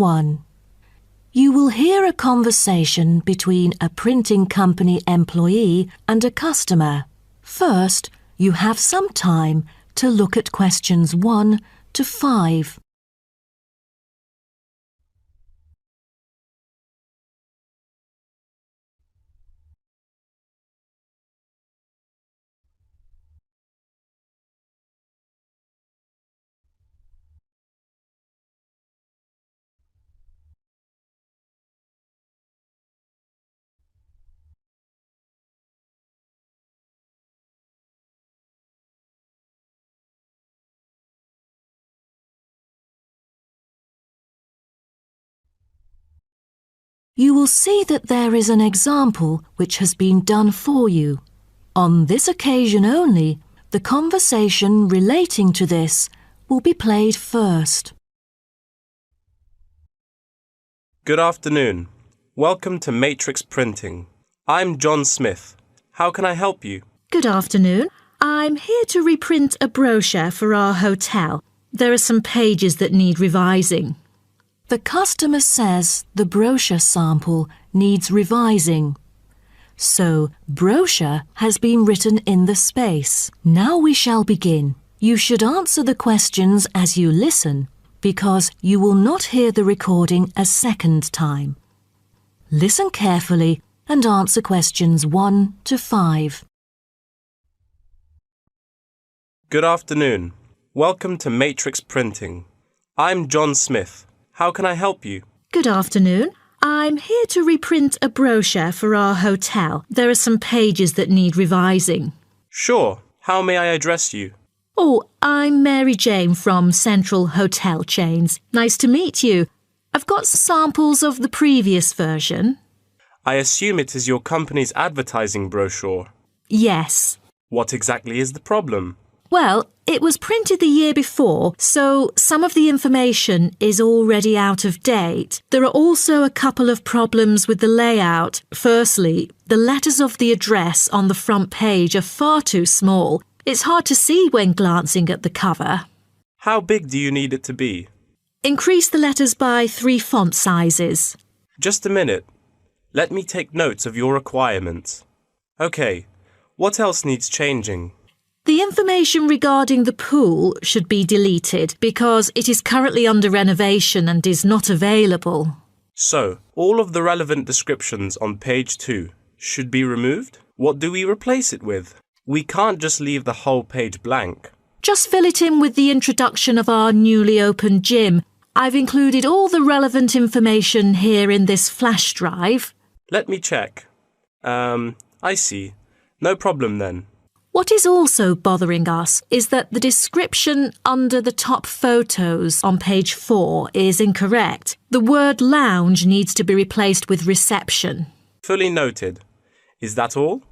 1. You will hear a conversation between a printing company employee and a customer. First, you have some time to look at questions 1 to 5. You will see that there is an example which has been done for you. On this occasion only, the conversation relating to this will be played first. Good afternoon. Welcome to Matrix Printing. I'm John Smith. How can I help you? Good afternoon. I'm here to reprint a brochure for our hotel. There are some pages that need revising. The customer says the brochure sample needs revising. So, brochure has been written in the space. Now we shall begin. You should answer the questions as you listen, because you will not hear the recording a second time. Listen carefully and answer questions 1 to 5. Good afternoon. Welcome to Matrix Printing. I'm John Smith. How can I help you? Good afternoon. I'm here to reprint a brochure for our hotel. There are some pages that need revising. Sure. How may I address you? Oh, I'm Mary Jane from Central Hotel Chains. Nice to meet you. I've got samples of the previous version. I assume it is your company's advertising brochure. Yes. What exactly is the problem? Well, it was printed the year before, so some of the information is already out of date. There are also a couple of problems with the layout. Firstly, the letters of the address on the front page are far too small. It's hard to see when glancing at the cover. How big do you need it to be? Increase the letters by 3 font sizes. Just a minute. Let me take notes of your requirements. Okay, what else needs changing? The information regarding the pool should be deleted because it is currently under renovation and is not available. So, all of the relevant descriptions on page 2 should be removed? What do we replace it with? We can't just leave the whole page blank. Just fill it in with the introduction of our newly opened gym. I've included all the relevant information here in this flash drive. Let me check. I see. No problem then. What is also bothering us is that the description under the top photos on page 4 is incorrect. The word lounge needs to be replaced with reception. Fully noted. Is that all?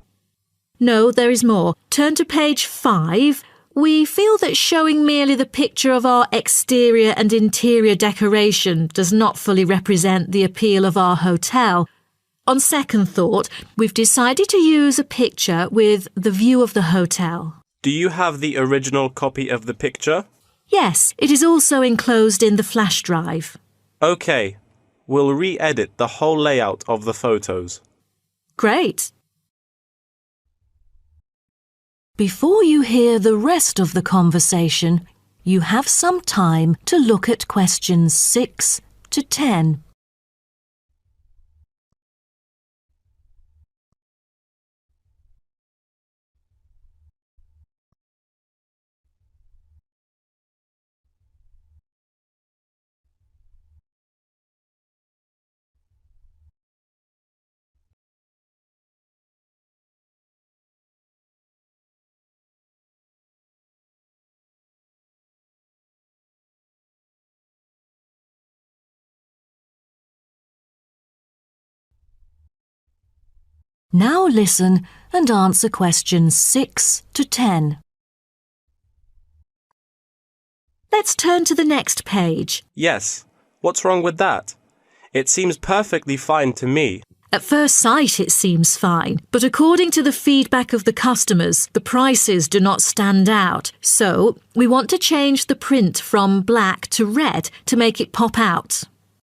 No, there is more. Turn to page 5. We feel that showing merely the picture of our exterior and interior decoration does not fully represent the appeal of our hotel. On second thought, we've decided to use a picture with the view of the hotel. Do you have the original copy of the picture? Yes, it is also enclosed in the flash drive. Okay, we'll re-edit the whole layout of the photos. Great. Before you hear the rest of the conversation, you have some time to look at questions 6 to 10. Now listen and answer questions 6 to 10. Let's turn to the next page. Yes. What's wrong with that? It seems perfectly fine to me. At first sight it seems fine, but according to the feedback of the customers, the prices do not stand out. So, we want to change the print from black to red to make it pop out.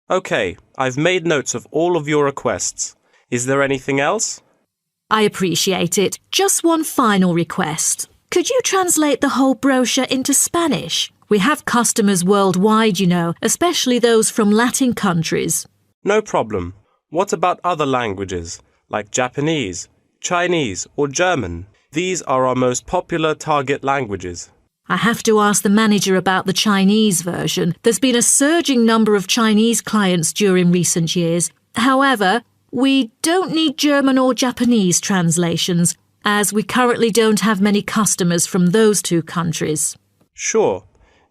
Okay, I've made notes of all of your requests. Is there anything else? I appreciate it. Just one final request. Could you translate the whole brochure into Spanish? We have customers worldwide, you know, especially those from Latin countries. No problem. What about other languages, like Japanese, Chinese, or German? These are our most popular target languages. I have to ask the manager about the Chinese version. There's been a surging number of Chinese clients during recent years. However, we don't need German or Japanese translations, as we currently don't have many customers from those two countries. Sure.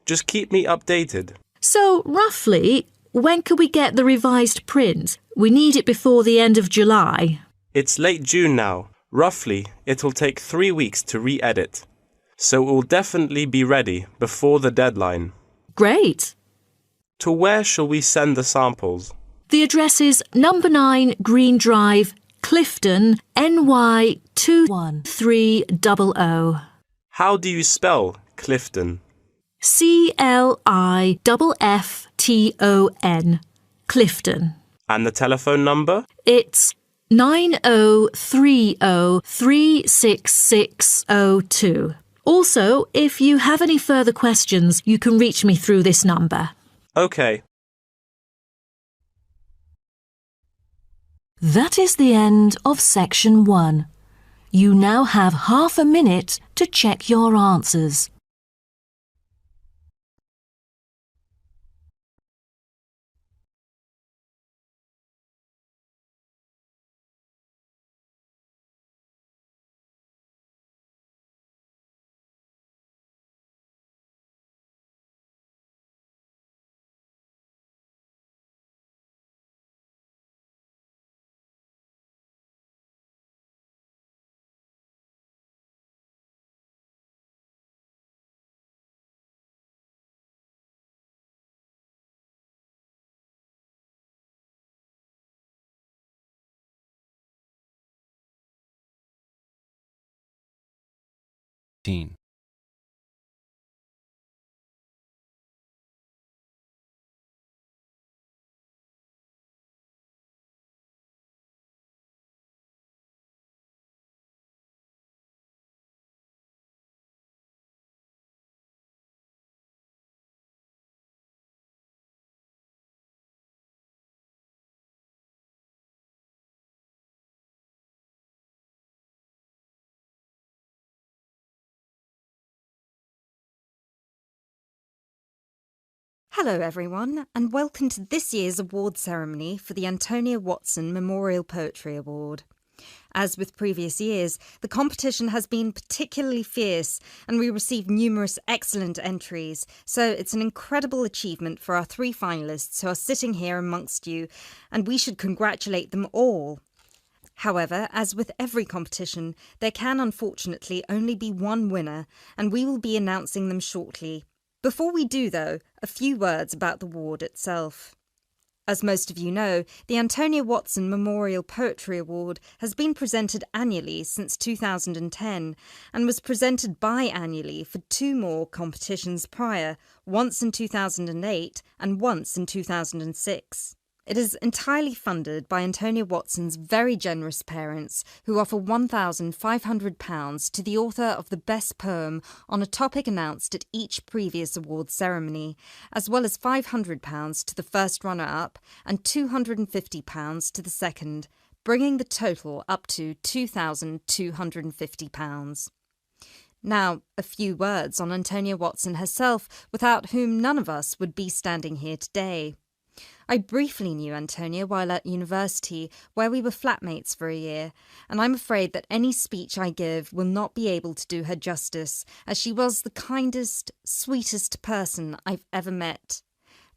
Just keep me updated. So, roughly, when could we get the revised print? We need it before the end of July. It's late June now. Roughly, it'll take 3 weeks to re-edit. So it will definitely be ready before the deadline. Great. To where shall we send the samples? The address is number 9 Green Drive, Clifton, NY 21300. How do you spell Clifton? CLIFFTON, Clifton. And the telephone number? It's 9030366602. Also, if you have any further questions, you can reach me through this number. Okay. That is the end of section 1. You now have half a minute to check your answers. Hello everyone, and welcome to this year's award ceremony for the Antonia Watson Memorial Poetry Award. As with previous years, the competition has been particularly fierce and we received numerous excellent entries, so it's an incredible achievement for our 3 finalists who are sitting here amongst you, and we should congratulate them all. However, as with every competition, there can unfortunately only be one winner, and we will be announcing them shortly. Before we do, though, a few words about the award itself. As most of you know, the Antonia Watson Memorial Poetry Award has been presented annually since 2010 and was presented biannually for 2 more competitions prior, once in 2008 and once in 2006. It is entirely funded by Antonia Watson's very generous parents, who offer £1,500 to the author of the best poem on a topic announced at each previous award ceremony, as well as £500 to the first runner-up and £250 to the second, bringing the total up to £2,250. Now, a few words on Antonia Watson herself, without whom none of us would be standing here today. I briefly knew Antonia while at university, where we were flatmates for a year, and I'm afraid that any speech I give will not be able to do her justice, as she was the kindest, sweetest person I've ever met.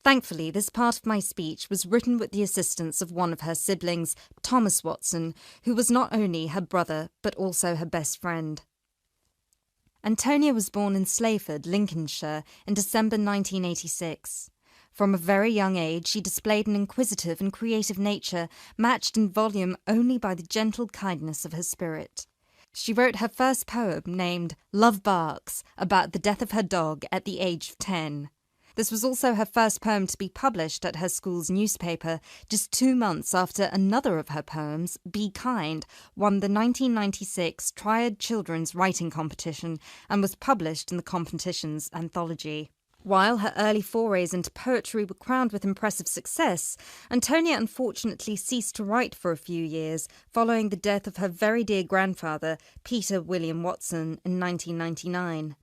Thankfully, this part of my speech was written with the assistance of one of her siblings, Thomas Watson, who was not only her brother, but also her best friend. Antonia was born in Slayford, Lincolnshire, in December 1986. From a very young age, she displayed an inquisitive and creative nature, matched in volume only by the gentle kindness of her spirit. She wrote her first poem, named Love Barks, about the death of her dog at the age of 10. This was also her first poem to be published at her school's newspaper, just 2 months after another of her poems, Be Kind, won the 1996 Triad Children's Writing Competition and was published in the competition's anthology. While her early forays into poetry were crowned with impressive success, Antonia unfortunately ceased to write for a few years following the death of her very dear grandfather, Peter William Watson, in 1999.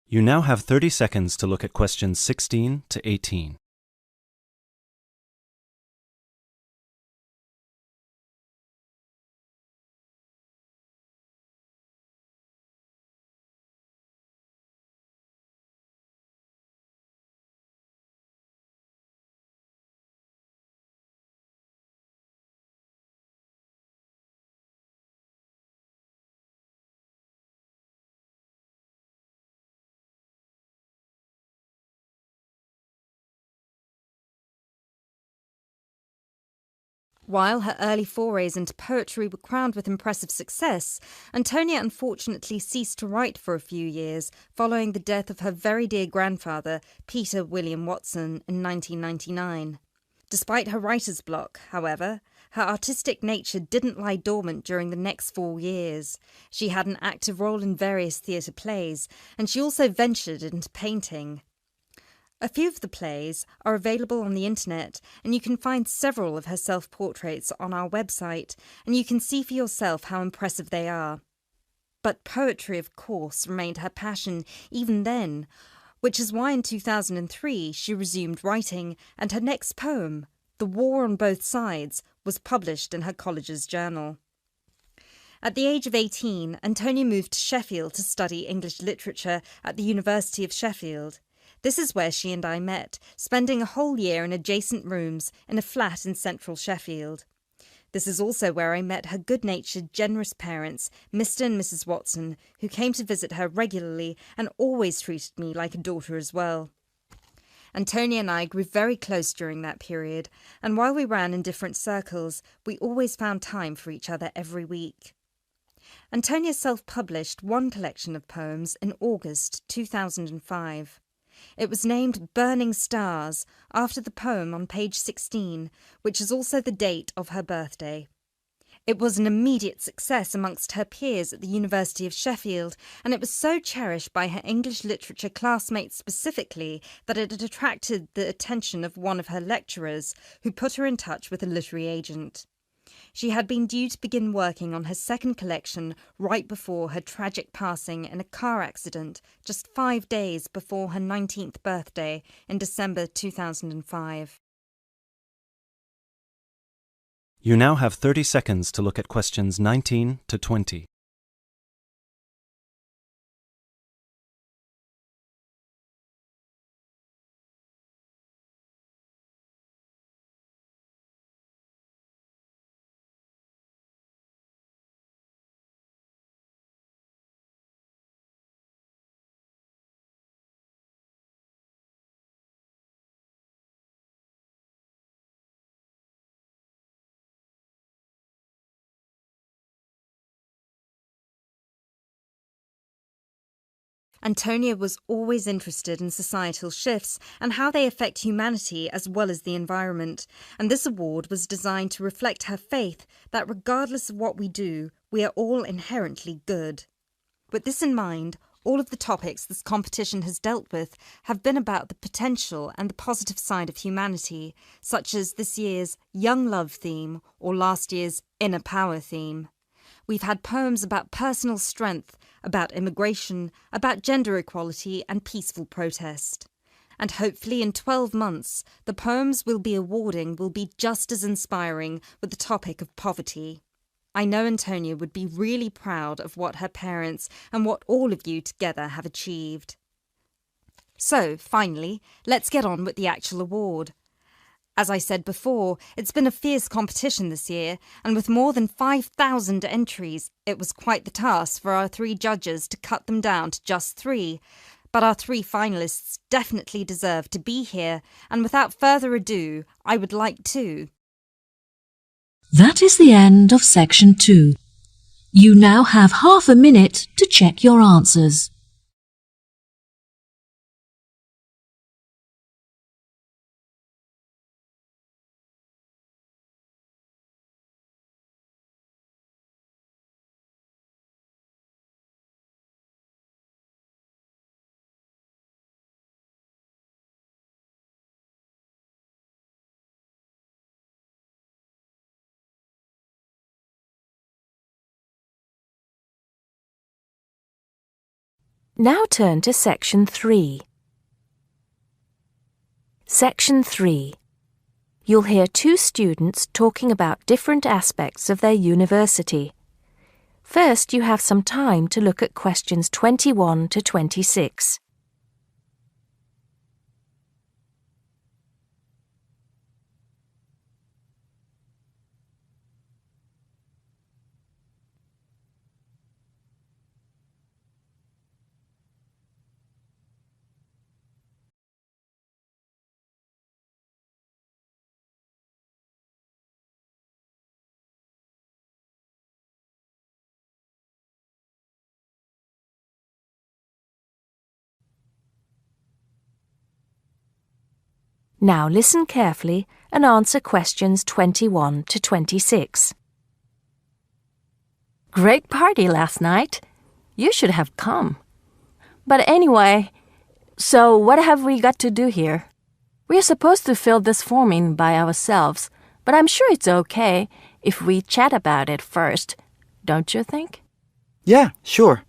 You now have 30 seconds to look at questions 16 to 18. While her early forays into poetry were crowned with impressive success, Antonia unfortunately ceased to write for a few years following the death of her very dear grandfather, Peter William Watson, in 1999. Despite her writer's block, however, her artistic nature didn't lie dormant during the next 4 years. She had an active role in various theatre plays, and she also ventured into painting. A few of the plays are available on the internet, and you can find several of her self-portraits on our website, and you can see for yourself how impressive they are. But poetry, of course, remained her passion even then, which is why in 2003 she resumed writing, and her next poem, The War on Both Sides, was published in her college's journal. At the age of 18, Antonia moved to Sheffield to study English literature at the University of Sheffield. This is where she and I met, spending a whole year in adjacent rooms in a flat in central Sheffield. This is also where I met her good-natured, generous parents, Mr. and Mrs. Watson, who came to visit her regularly and always treated me like a daughter as well. Antonia and I grew very close during that period, and while we ran in different circles, we always found time for each other every week. Antonia self-published one collection of poems in August 2005. It was named Burning Stars, after the poem on page 16, which is also the date of her birthday. It was an immediate success amongst her peers at the University of Sheffield, and it was so cherished by her English literature classmates specifically that it had attracted the attention of one of her lecturers, who put her in touch with a literary agent. She had been due to begin working on her second collection right before her tragic passing in a car accident just 5 days before her 19th birthday in December 2005. You now have 30 seconds to look at questions 19 to 20. Antonia was always interested in societal shifts and how they affect humanity as well as the environment, and this award was designed to reflect her faith that regardless of what we do, we are all inherently good. With this in mind, all of the topics this competition has dealt with have been about the potential and the positive side of humanity, such as this year's Young Love theme or last year's Inner Power theme. We've had poems about personal strength, about immigration, about gender equality and peaceful protest. And hopefully in 12 months, the poems we'll be awarding will be just as inspiring with the topic of poverty. I know Antonia would be really proud of what her parents and what all of you together have achieved. So, finally, let's get on with the actual award. As I said before, it's been a fierce competition this year, and with more than 5,000 entries, it was quite the task for our 3 judges to cut them down to just 3. But our 3 finalists definitely deserve to be here, and without further ado, I would like to... That is the end of section 2. You now have half a minute to check your answers. Now turn to Section 3. Section 3. You'll hear two students talking about different aspects of their university. First, you have some time to look at questions 21 to 26. Now listen carefully and answer questions 21 to 26. Great party last night. You should have come. But anyway, so what have we got to do here? We're supposed to fill this form in by ourselves, but I'm sure it's okay if we chat about it first, don't you think? Yeah, sure.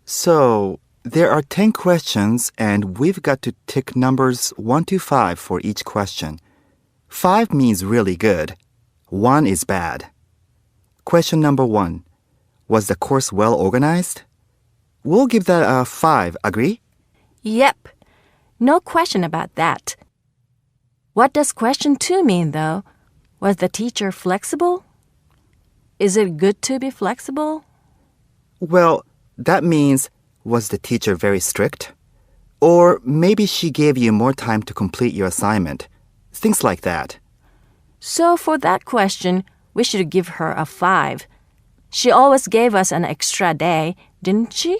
So, there are 10 questions and we've got to tick numbers 1 to 5 for each question. 5 means really good. 1 is bad. Question number 1. Was the course well organized? We'll give that a 5, agree? Yep. No question about that. What does question 2 mean, though? Was the teacher flexible? Is it good to be flexible? Well, that means, was the teacher very strict? Or maybe she gave you more time to complete your assignment. Things like that. So for that question, we should give her a 5. She always gave us an extra day, didn't she?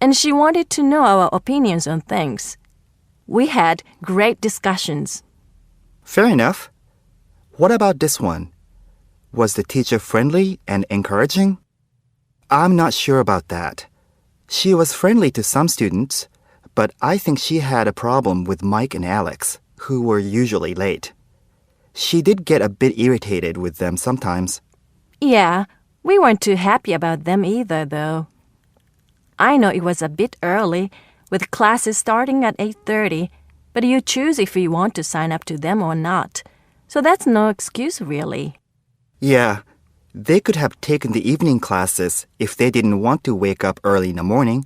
And she wanted to know our opinions on things. We had great discussions. Fair enough. What about this one? Was the teacher friendly and encouraging? I'm not sure about that. She was friendly to some students, but I think she had a problem with Mike and Alex, who were usually late. She did get a bit irritated with them sometimes. Yeah, we weren't too happy about them either, though. I know it was a bit early, with classes starting at 8:30, but you choose if you want to sign up to them or not. So that's no excuse, really. Yeah, they could have taken the evening classes if they didn't want to wake up early in the morning.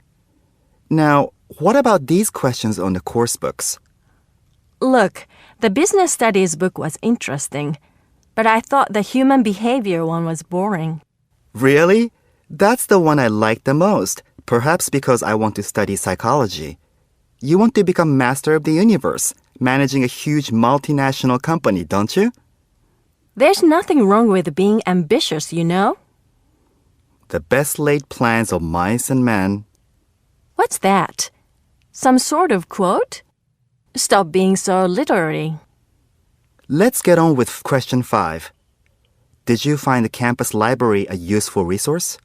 Now, what about these questions on the course books? Look, the business studies book was interesting, but I thought the human behavior one was boring. Really? That's the one I like the most, perhaps because I want to study psychology. You want to become master of the universe, managing a huge multinational company, don't you? There's nothing wrong with being ambitious, you know? The best laid plans of mice and men. What's that? Some sort of quote? Stop being so literary. Let's get on with question 5. Did you find the campus library a useful resource?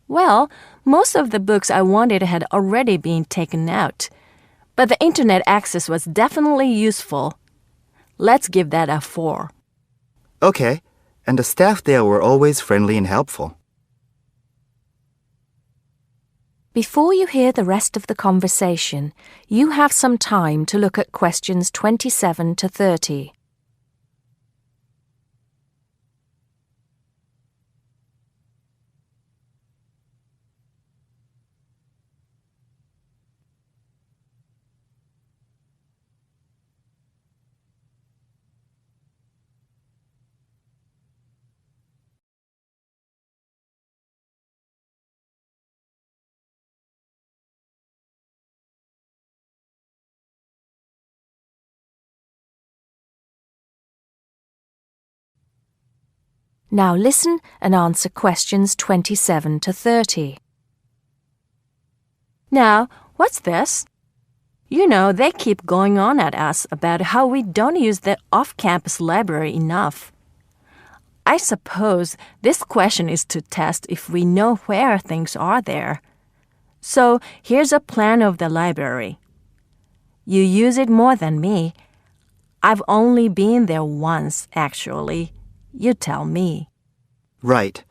Well, most of the books I wanted had already been taken out, but the internet access was definitely useful. Let's give that a 4. Okay, and the staff there were always friendly and helpful. Before you hear the rest of the conversation, you have some time to look at questions 27 to 30. Now listen and answer questions 27 to 30. Now, what's this? You know, they keep going on at us about how we don't use the off-campus library enough. I suppose this question is to test if we know where things are there. So here's a plan of the library. You use it more than me. I've only been there once, actually. You tell me. Right.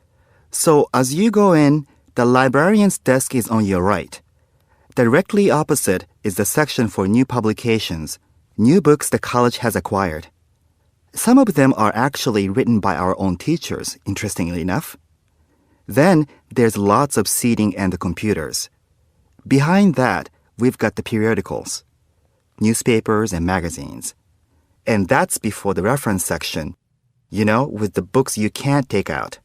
So as you go in, the librarian's desk is on your right. Directly opposite is the section for new publications, new books the college has acquired. Some of them are actually written by our own teachers, interestingly enough. Then there's lots of seating and the computers. Behind that, we've got the periodicals, newspapers and magazines. And that's before the reference section, with the books you can't take out.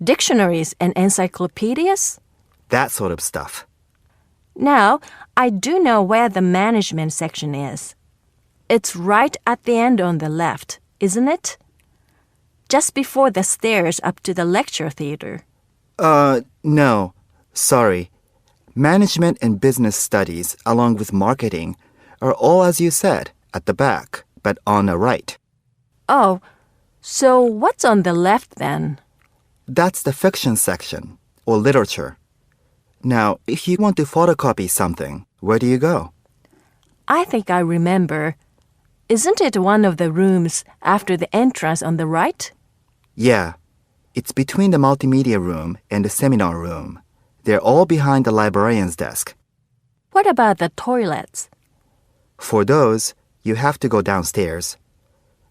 Dictionaries and encyclopedias? That sort of stuff. Now, I do know where the management section is. It's right at the end on the left, isn't it? Just before the stairs up to the lecture theater. No. Sorry. Management and business studies, along with marketing, are all, as you said, at the back, but on the right. Oh, so what's on the left then? That's the fiction section, or literature. Now, if you want to photocopy something, where do you go? I think I remember. Isn't it one of the rooms after the entrance on the right? Yeah. It's between the multimedia room and the seminar room. They're all behind the librarian's desk. What about the toilets? For those, you have to go downstairs.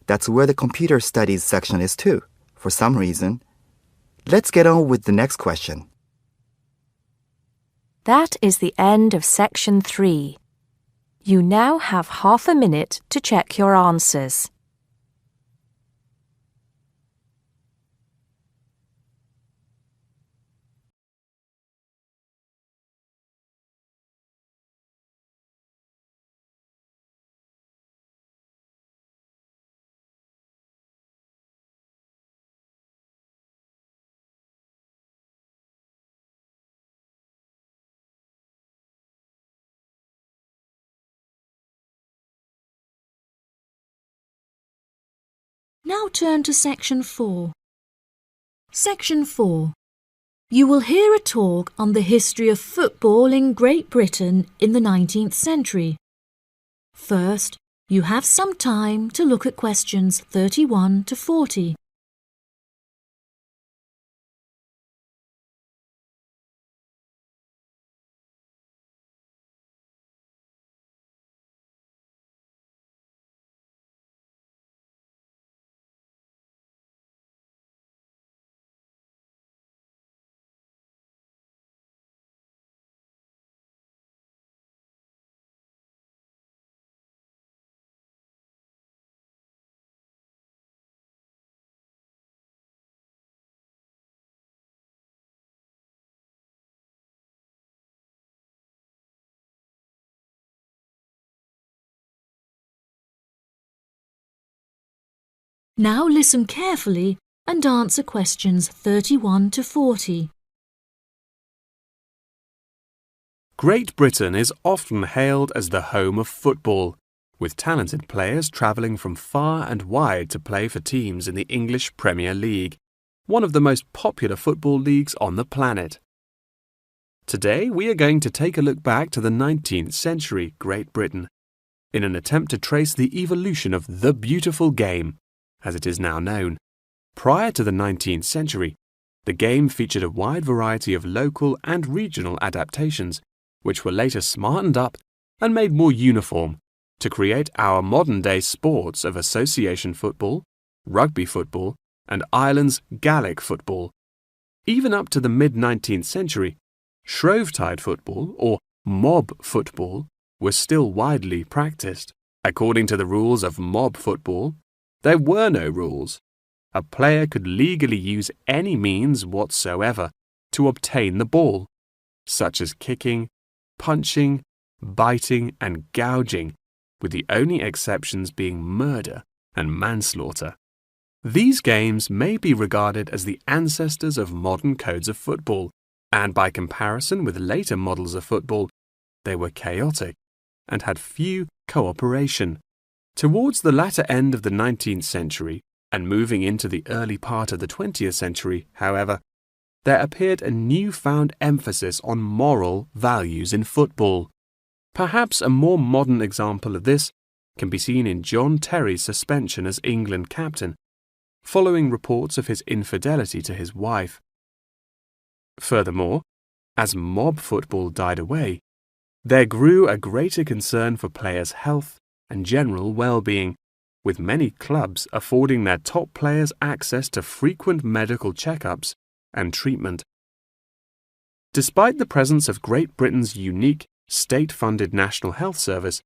That's where the computer studies section is too, for some reason. Let's get on with the next question. That is the end of section 3. You now have half a minute to check your answers. Now turn to Section 4. Section 4. You will hear a talk on the history of football in Great Britain in the 19th century. First, you have some time to look at questions 31 to 40. Now listen carefully and answer questions 31 to 40. Great Britain is often hailed as the home of football, with talented players travelling from far and wide to play for teams in the English Premier League, one of the most popular football leagues on the planet. Today we are going to take a look back to the 19th century Great Britain, in an attempt to trace the evolution of the beautiful game, as it is now known. Prior to the 19th century, the game featured a wide variety of local and regional adaptations, which were later smartened up and made more uniform to create our modern-day sports of association football, rugby football, and Ireland's Gaelic football. Even up to the mid-19th century, Shrovetide football, or mob football, was still widely practiced. According to the rules of mob football, there were no rules. A player could legally use any means whatsoever to obtain the ball, such as kicking, punching, biting, and gouging, with the only exceptions being murder and manslaughter. These games may be regarded as the ancestors of modern codes of football, and by comparison with later models of football, they were chaotic and had few cooperation. Towards the latter end of the 19th century and moving into the early part of the 20th century, however, there appeared a newfound emphasis on moral values in football. Perhaps a more modern example of this can be seen in John Terry's suspension as England captain, following reports of his infidelity to his wife. Furthermore, as mob football died away, there grew a greater concern for players' health and general well-being, with many clubs affording their top players access to frequent medical checkups and treatment. Despite the presence of Great Britain's unique state-funded National Health Service,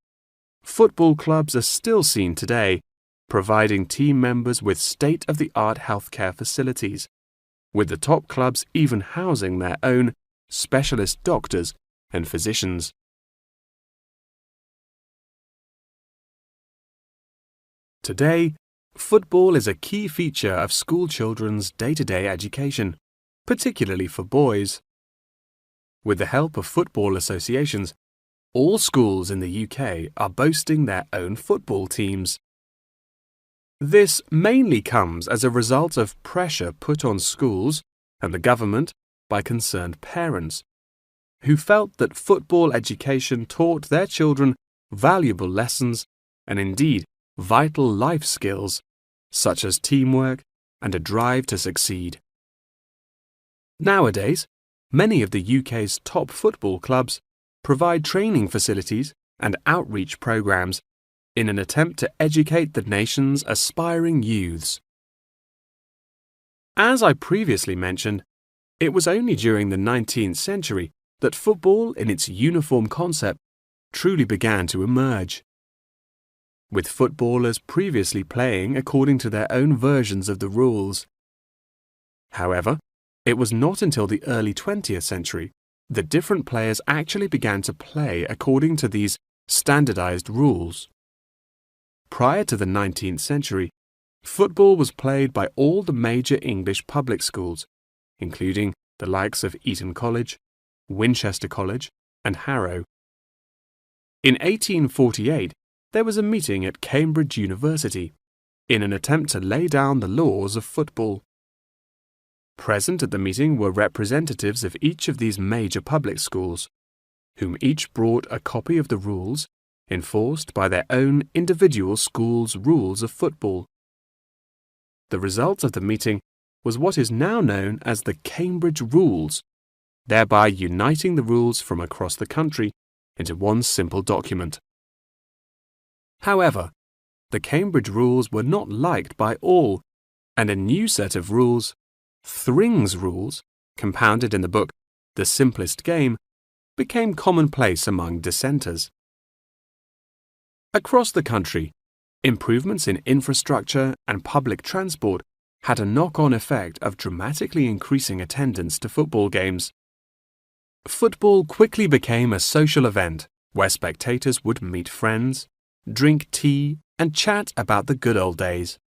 football clubs are still seen today providing team members with state-of-the-art healthcare facilities, with the top clubs even housing their own specialist doctors and physicians. Today, football is a key feature of school children's day-to-day education, particularly for boys. With the help of football associations, all schools in the UK are boasting their own football teams. This mainly comes as a result of pressure put on schools and the government by concerned parents, who felt that football education taught their children valuable lessons and indeed vital life skills, such as teamwork and a drive to succeed. Nowadays, many of the UK's top football clubs provide training facilities and outreach programs in an attempt to educate the nation's aspiring youths. As I previously mentioned, it was only during the 19th century that football in its uniform concept truly began to emerge, with footballers previously playing according to their own versions of the rules. However, it was not until the early 20th century that different players actually began to play according to these standardized rules. Prior to the 19th century, football was played by all the major English public schools, including the likes of Eton College, Winchester College, and Harrow. In 1848, there was a meeting at Cambridge University in an attempt to lay down the laws of football. Present at the meeting were representatives of each of these major public schools, whom each brought a copy of the rules enforced by their own individual school's rules of football. The result of the meeting was what is now known as the Cambridge Rules, thereby uniting the rules from across the country into one simple document. However, the Cambridge Rules were not liked by all, and a new set of rules, Thring's Rules, compounded in the book The Simplest Game, became commonplace among dissenters. Across the country, improvements in infrastructure and public transport had a knock-on effect of dramatically increasing attendance to football games. Football quickly became a social event where spectators would meet friends, drink tea, and chat about the good old days.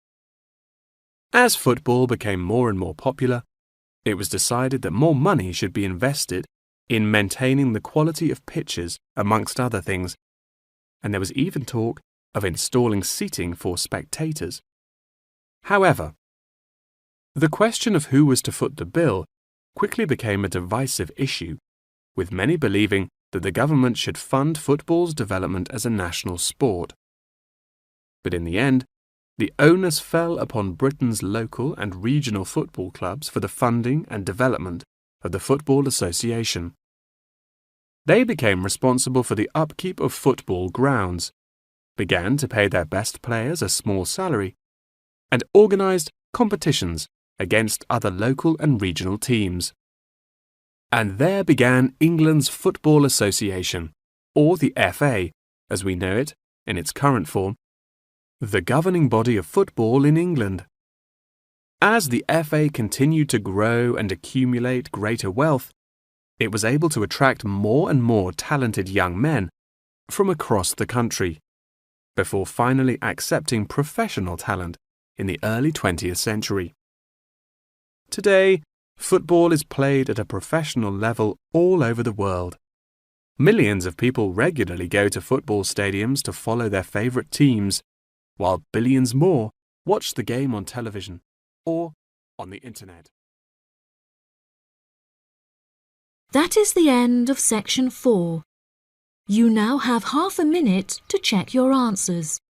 As football became more and more popular, it was decided that more money should be invested in maintaining the quality of pitches, amongst other things, and there was even talk of installing seating for spectators. However, the question of who was to foot the bill quickly became a divisive issue, with many believing that the government should fund football's development as a national sport. But in the end, the onus fell upon Britain's local and regional football clubs for the funding and development of the Football Association. They became responsible for the upkeep of football grounds, began to pay their best players a small salary, and organised competitions against other local and regional teams. And there began England's Football Association, or the FA, as we know it in its current form, the governing body of football in England. As the FA continued to grow and accumulate greater wealth, it was able to attract more and more talented young men from across the country, before finally accepting professional talent in the early 20th century. Today, football is played at a professional level all over the world. Millions of people regularly go to football stadiums to follow their favourite teams, while billions more watch the game on television or on the internet. That is the end of section 4. You now have half a minute to check your answers.